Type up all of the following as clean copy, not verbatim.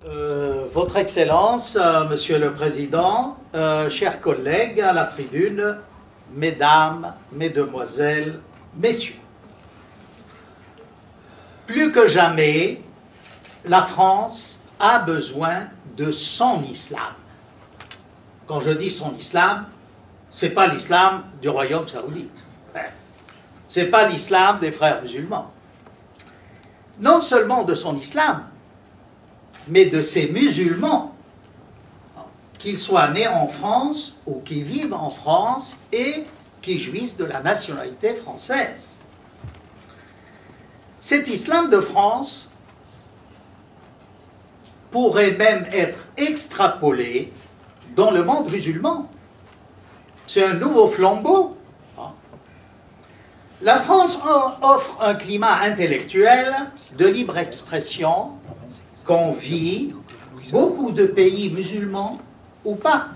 Votre Excellence, Monsieur le Président, chers collègues à la tribune, Mesdames, Mesdemoiselles, Messieurs. Plus que jamais, la France a besoin de son islam. Quand je dis son islam, ce n'est pas l'islam du royaume saoudite. Ce n'est pas l'islam des frères musulmans. Non seulement de son islam, mais de ces musulmans, qu'ils soient nés en France ou qui vivent en France et qui jouissent de la nationalité française. Cet islam de France pourrait même être extrapolé dans le monde musulman. C'est un nouveau flambeau. La France offre un climat intellectuel de libre expression qu'envient beaucoup de pays musulmans ou pas.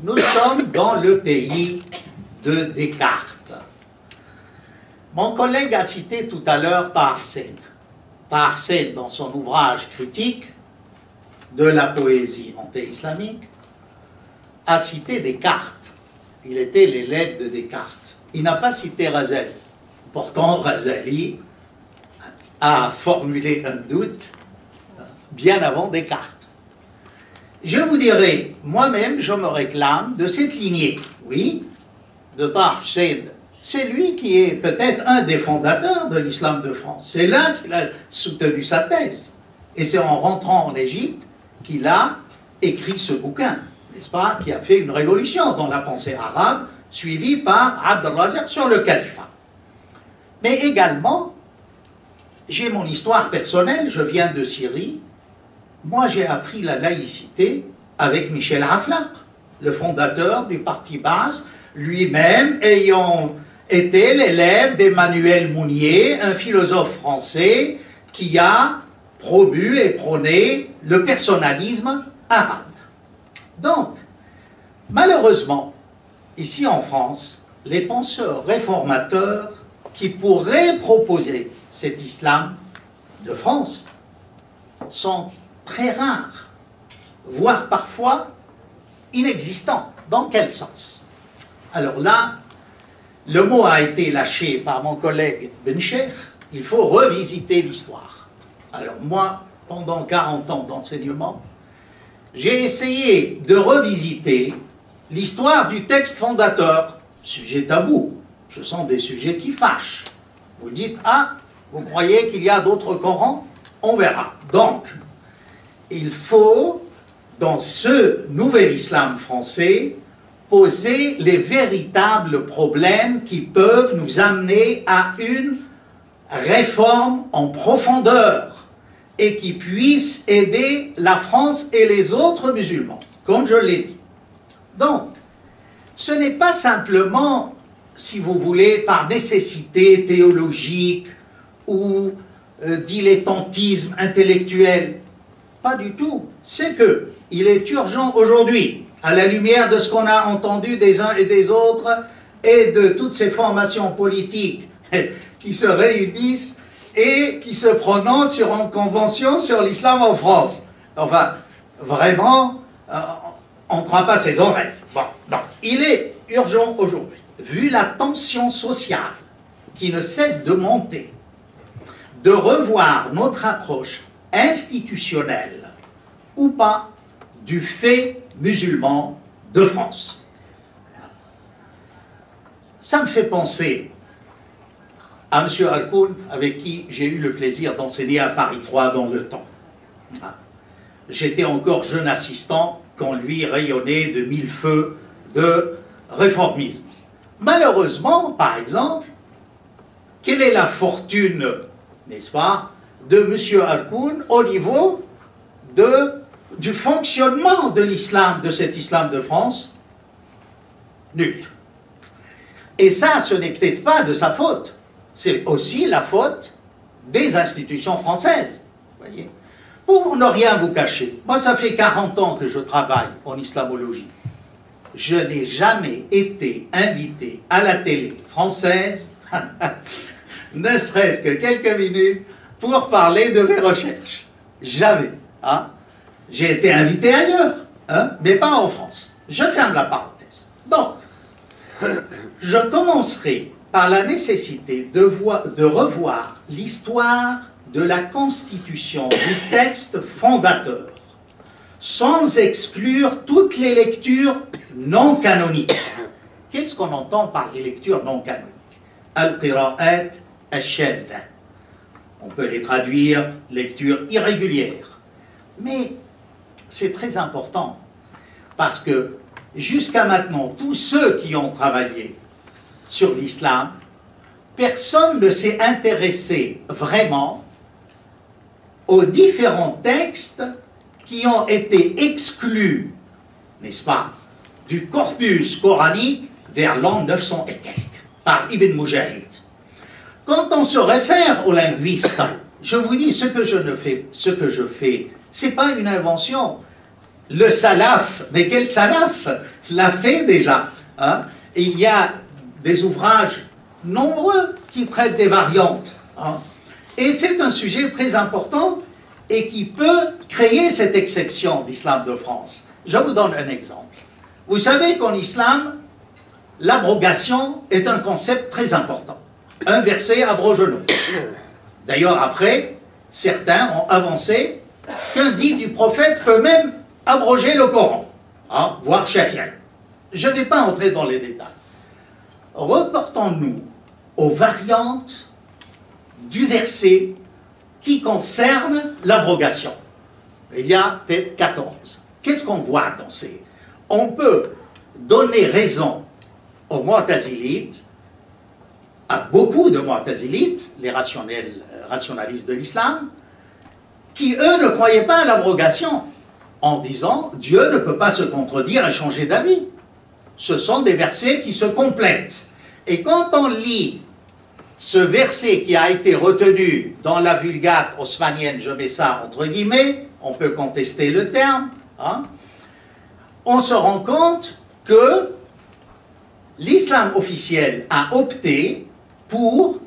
Nous sommes dans le pays de Descartes. Mon collègue a cité tout à l'heure Taha Sen. Taha Sen, dans son ouvrage critique de la poésie anté-islamique, a cité Descartes. Il était l'élève de Descartes. Il n'a pas cité Razali. Pourtant, Razali a formulé un doute bien avant Descartes. Je vous dirais, moi-même, je me réclame de cette lignée, oui, de Taha Sen. C'est lui qui est peut-être un des fondateurs de l'islam de France. C'est là qu'il a soutenu sa thèse. Et c'est en rentrant en Égypte qu'il a écrit ce bouquin, n'est-ce pas, qui a fait une révolution dans la pensée arabe, suivie par Abd al-Razak sur le califat. Mais également, j'ai mon histoire personnelle, je viens de Syrie. Moi, j'ai appris la laïcité avec Michel Aflaq, le fondateur du Parti Baas, lui-même ayant été l'élève d'Emmanuel Mounier, un philosophe français qui a promu et prôné le personnalisme arabe. Donc, malheureusement, ici en France, les penseurs réformateurs qui pourraient proposer cet islam de France sont très rares, voire parfois inexistants. Dans quel sens? Alors là, le mot a été lâché par mon collègue Bencher, il faut revisiter l'histoire. Alors moi, pendant 40 ans d'enseignement, j'ai essayé de revisiter l'histoire du texte fondateur, sujet tabou. Ce sont des sujets qui fâchent. Vous dites, ah, vous croyez qu'il y a d'autres Corans? On verra. Donc, il faut, dans ce nouvel islam français, poser les véritables problèmes qui peuvent nous amener à une réforme en profondeur et qui puisse aider la France et les autres musulmans, comme je l'ai dit. Donc, ce n'est pas simplement, si vous voulez, par nécessité théologique ou dilettantisme intellectuel. Pas du tout. C'est qu'il est urgent aujourd'hui, à la lumière de ce qu'on a entendu des uns et des autres et de toutes ces formations politiques qui se réunissent et qui se prononcent sur une convention sur l'islam en France. Enfin, vraiment, on ne croit pas ses oreilles. Bon, donc, il est urgent aujourd'hui, vu la tension sociale qui ne cesse de monter, de revoir notre approche institutionnelle ou pas du fait musulman de France. Ça me fait penser à M. Harkoun, avec qui j'ai eu le plaisir d'enseigner à Paris 3 dans le temps. J'étais encore jeune assistant quand lui rayonnait de mille feux de réformisme. Malheureusement, par exemple, quelle est la fortune, n'est-ce pas, de M. Harkoun au niveau du fonctionnement de l'islam, de cet islam de France? Nul. Et ça, ce n'est peut-être pas de sa faute. C'est aussi la faute des institutions françaises. Voyez. Pour ne rien vous cacher, moi ça fait 40 ans que je travaille en islamologie. Je n'ai jamais été invité à la télé française, ne serait-ce que quelques minutes, pour parler de mes recherches. Jamais. Hein? J'ai été invité ailleurs, hein, mais pas en France. Je ferme la parenthèse. Donc, je commencerai par la nécessité de revoir l'histoire de la constitution du texte fondateur, sans exclure toutes les lectures non canoniques. Qu'est-ce qu'on entend par les lectures non canoniques? Al-qira'at al-shadha. On peut les traduire lecture irrégulière. Mais c'est très important, parce que jusqu'à maintenant, tous ceux qui ont travaillé sur l'islam, personne ne s'est intéressé vraiment aux différents textes qui ont été exclus, n'est-ce pas, du corpus coranique vers l'an 900 et quelques, par Ibn Mujahid. Quand on se réfère aux linguistes, je vous dis ce que je fais, c'est pas une invention. Le salaf, mais quel salaf l'a fait déjà, hein? Il y a des ouvrages nombreux qui traitent des variantes, hein? Et c'est un sujet très important et qui peut créer cette exception d'Islam de France. Je vous donne un exemple. Vous savez qu'en islam, l'abrogation est un concept très important. Un verset abroge l'autre. D'ailleurs, après, certains ont avancé qu'un dit du prophète peut même abroger le Coran, hein, voire Shafi'i. Je ne vais pas entrer dans les détails. Reportons-nous aux variantes du verset qui concerne l'abrogation. Il y a peut-être 14. Qu'est-ce qu'on voit dans ces... On peut donner raison aux Mu'tazilites, à beaucoup de Mu'tazilites, les rationalistes de l'islam, qui, eux, ne croyaient pas à l'abrogation, en disant « Dieu ne peut pas se contredire et changer d'avis ». Ce sont des versets qui se complètent. Et quand on lit ce verset qui a été retenu dans la Vulgate haussmannienne, je mets ça entre guillemets, on peut contester le terme, hein, on se rend compte que l'islam officiel a opté pour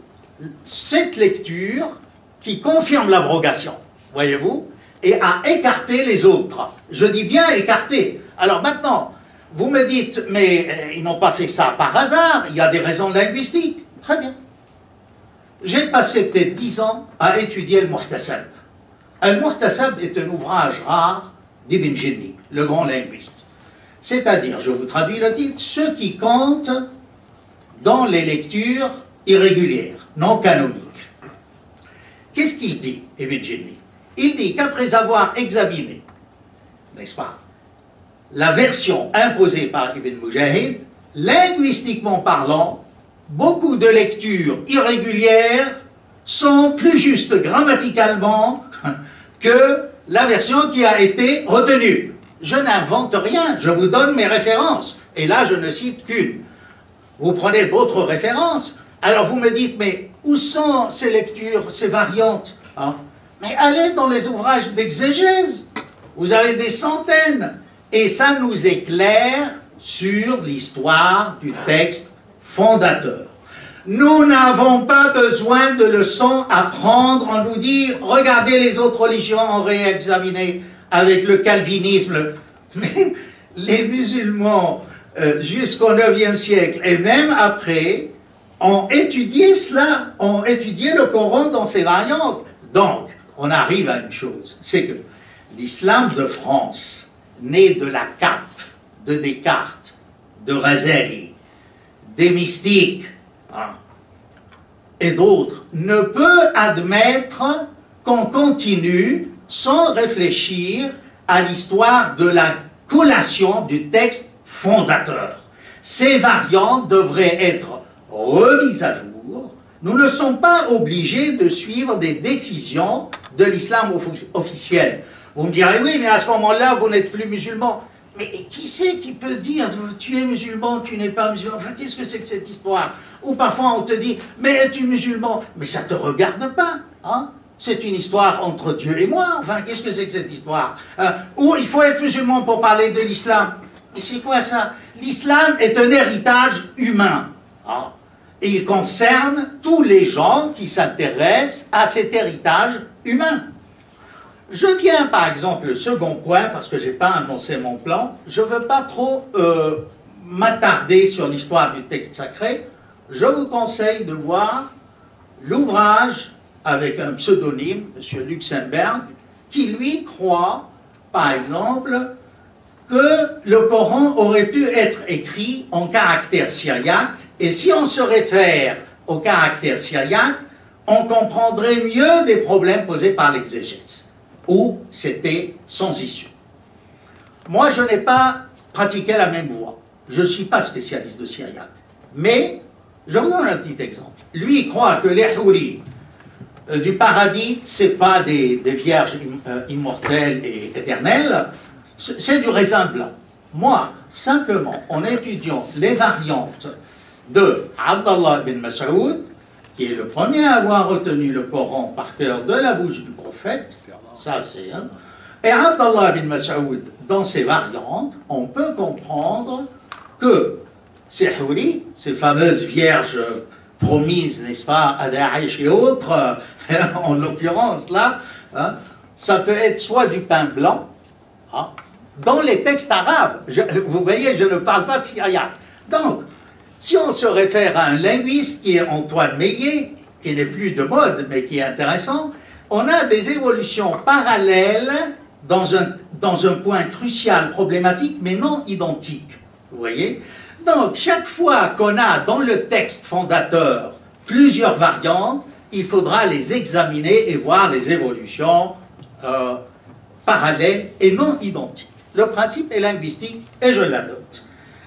cette lecture qui confirme l'abrogation, voyez-vous, et a écarté les autres. Je dis bien écarté. Alors maintenant, vous me dites, mais ils n'ont pas fait ça par hasard, il y a des raisons linguistiques. Très bien. J'ai passé peut-être 10 ans à étudier le Muhtasab. Le Muhtasab est un ouvrage rare d'Ibn Jinni, le grand linguiste. C'est-à-dire, je vous traduis le titre, ce qui compte dans les lectures irrégulières, non canoniques. Qu'est-ce qu'il dit, Ibn Jinni? Il dit qu'après avoir examiné, n'est-ce pas, la version imposée par Ibn Mujahid, linguistiquement parlant, beaucoup de lectures irrégulières sont plus justes grammaticalement que la version qui a été retenue. Je n'invente rien, je vous donne mes références. Et là, je ne cite qu'une. Vous prenez d'autres références. Alors vous me dites, mais où sont ces lectures, ces variantes, hein? Mais allez dans les ouvrages d'exégèse. Vous avez des centaines. Et ça nous éclaire sur l'histoire du texte fondateur. Nous n'avons pas besoin de leçons à prendre en nous dire, regardez les autres religions ont réexaminé avec le calvinisme. Mais les musulmans, jusqu'au IXe siècle, et même après, ont étudié cela, ont étudié le Coran dans ses variantes. Donc, on arrive à une chose, c'est que l'islam de France, né de la cape de Descartes, de Razali, des mystiques, hein, et d'autres, ne peut admettre qu'on continue sans réfléchir à l'histoire de la collation du texte fondateur. Ces variantes devraient être remises à jour. Nous ne sommes pas obligés de suivre des décisions de l'islam officiel. Vous me direz, oui, mais à ce moment-là, vous n'êtes plus musulman. Mais qui c'est qui peut dire, tu es musulman, tu n'es pas musulman? Enfin, qu'est-ce que c'est que cette histoire? Ou parfois on te dit, mais es-tu musulman? Mais ça ne te regarde pas, hein? C'est une histoire entre Dieu et moi. Enfin, qu'est-ce que c'est que cette histoire? Ou il faut être musulman pour parler de l'islam. Mais c'est quoi ça? L'islam est un héritage humain, hein? Et il concerne tous les gens qui s'intéressent à cet héritage humain. Je viens par exemple, le second point, parce que je n'ai pas annoncé mon plan, je ne veux pas trop m'attarder sur l'histoire du texte sacré. Je vous conseille de voir l'ouvrage avec un pseudonyme, M. Luxembourg, qui lui croit, par exemple, que le Coran aurait pu être écrit en caractère syriaque, et si on se réfère au caractère syriaque, on comprendrait mieux des problèmes posés par l'exégèse, où c'était sans issue. Moi, je n'ai pas pratiqué la même voie. Je ne suis pas spécialiste de syriaque. Mais, je vous donne un petit exemple. Lui, il croit que les houris du paradis, ce n'est pas des vierges immortelles et éternelles, c'est du raisin blanc. Moi, simplement, en étudiant les variantes de Abdallah ibn Mas'ud, qui est le premier à avoir retenu le Coran par cœur de la bouche du prophète, ça c'est un, et Abdallah ibn Mas'ud, dans ses variantes, on peut comprendre que ces houris, ces fameuses vierges promises, n'est-ce pas, à Daesh et autres, en l'occurrence là, hein, ça peut être soit du pain blanc, hein, dans les textes arabes. Vous voyez, je ne parle pas de syriaque. Donc, si on se réfère à un linguiste qui est Antoine Meillet, qui n'est plus de mode, mais qui est intéressant, on a des évolutions parallèles dans un point crucial, problématique, mais non identique. Vous voyez? Donc, chaque fois qu'on a dans le texte fondateur plusieurs variantes, il faudra les examiner et voir les évolutions parallèles et non identiques. Le principe est linguistique et je l'adopte.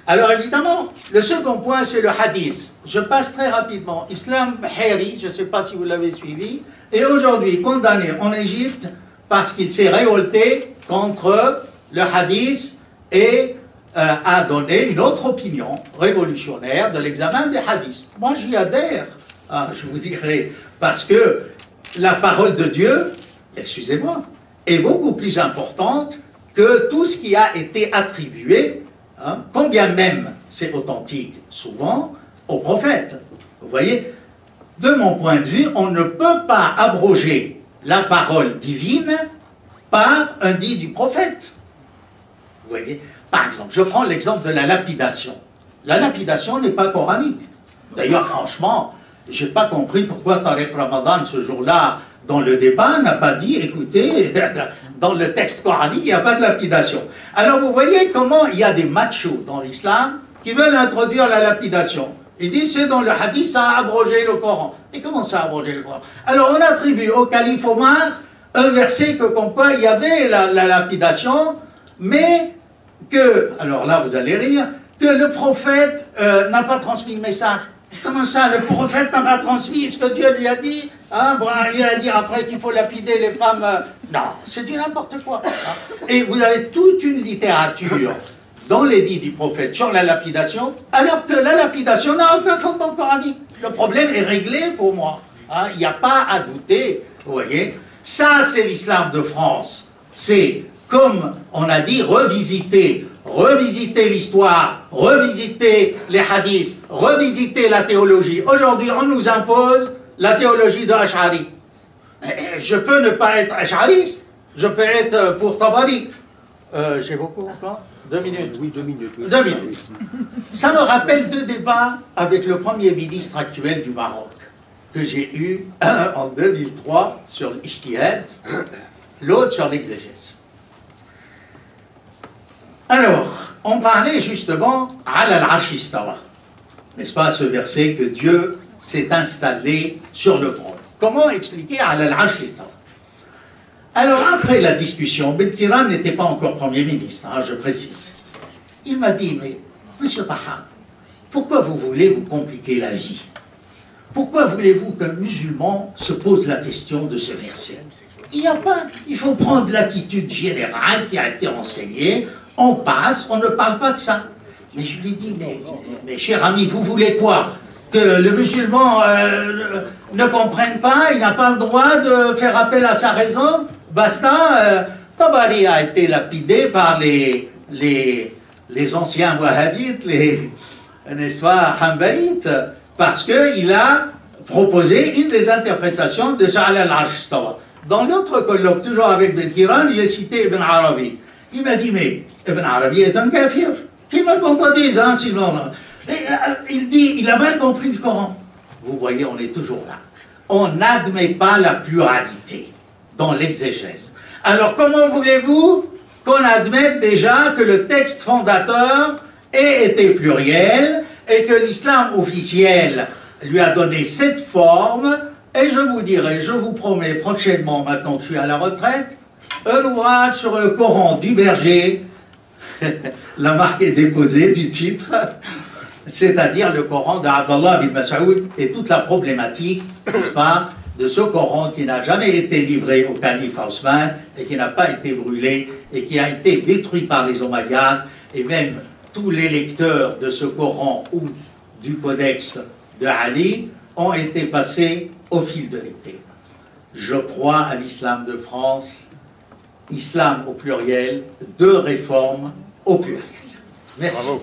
Alors évidemment, le second point, c'est le hadith. Je passe très rapidement. Islam Bahiri, je ne sais pas si vous l'avez suivi, est aujourd'hui condamné en Égypte parce qu'il s'est révolté contre le hadith et a donné une autre opinion révolutionnaire de l'examen des hadiths. Moi, j'y adhère, je vous dirai, parce que la parole de Dieu, excusez-moi, est beaucoup plus importante que tout ce qui a été attribué, hein, combien même c'est authentique, souvent, aux prophètes. Vous voyez, de mon point de vue, on ne peut pas abroger la parole divine par un dit du prophète. Vous voyez, par exemple, je prends l'exemple de la lapidation. La lapidation n'est pas coranique. D'ailleurs, franchement, je n'ai pas compris pourquoi Tariq Ramadan, ce jour-là, dans le débat, n'a pas dit, écoutez, dans le texte coranique, il n'y a pas de lapidation. Alors vous voyez comment il y a des machos dans l'islam qui veulent introduire la lapidation. Ils disent, c'est dans le hadith, ça a abrogé le Coran. Et comment ça a abrogé le Coran? Alors on attribue au calife Omar un verset que, comme quoi il y avait la lapidation, mais que, alors là vous allez rire, que le prophète n'a pas transmis le message. Comment ça, le prophète n'a pas transmis ce que Dieu lui a dit? Hein, bon, il lui a dit après qu'il faut lapider les femmes. Non, c'est du n'importe quoi. Hein. Et vous avez toute une littérature dans les dits du prophète sur la lapidation, alors que la lapidation n'a aucun fondement coranique. Le problème est réglé pour moi. Hein, il n'y a pas à douter, vous voyez. Ça, c'est l'islam de France. C'est, comme on a dit, revisiter l'histoire, revisiter les hadiths, revisiter la théologie. Aujourd'hui, on nous impose la théologie de Ash'ari. Je peux ne pas être ash'ariste, je peux être pour Tabari. J'ai beaucoup encore 2 minutes. Oui, 2 minutes. Oui. 2 minutes. Ça me rappelle 2 débats avec le Premier ministre actuel du Maroc, que j'ai eu, un en 2003 sur l'Ijtihad, l'autre sur l'exégèse. Alors, on parlait justement Ala al-Arsh istawa, n'est-ce pas, ce verset que Dieu s'est installé sur le trône. Comment expliquer Ala al-Arsh istawa? Alors, après la discussion, Belkiran n'était pas encore Premier ministre, hein, je précise. Il m'a dit, mais, Monsieur Taha, pourquoi vous voulez vous compliquer la vie? Pourquoi voulez-vous qu'un musulman se pose la question de ce verset? Il n'y a pas, il faut prendre l'attitude générale qui a été enseignée. On passe, on ne parle pas de ça. Mais je lui ai dit, mais cher ami, vous voulez quoi? Que le musulman ne comprenne pas, il n'a pas le droit de faire appel à sa raison? Basta, Tabari a été lapidé par les anciens wahhabites, n'est-ce pas, hanbalites, parce qu'il a proposé une des interprétations de Ala al-Arsh istawa. Dans l'autre colloque, toujours avec Ben Kiran, j'ai cité Ibn Arabi. Il m'a dit, mais Ibn Arabi est un kafir. Qu'il me contredise, hein, sinon. Il dit, il a mal compris le Coran. Vous voyez, on est toujours là. On n'admet pas la pluralité dans l'exégèse. Alors, comment voulez-vous qu'on admette déjà que le texte fondateur ait été pluriel et que l'islam officiel lui a donné cette forme? Et je vous dirai, je vous promets prochainement, maintenant que je suis à la retraite, un ouvrage sur le Coran du berger, la marque est déposée du titre, c'est-à-dire le Coran d'Abdallah bin Mas'ud et toute la problématique, n'est-ce pas, de ce Coran qui n'a jamais été livré au calife Othman et qui n'a pas été brûlé et qui a été détruit par les Omeyyades, et même tous les lecteurs de ce Coran ou du codex de Ali ont été passés au fil de l'épée. Je crois à l'islam de France, islam au pluriel, deux réformes au pluriel. Merci. Bravo.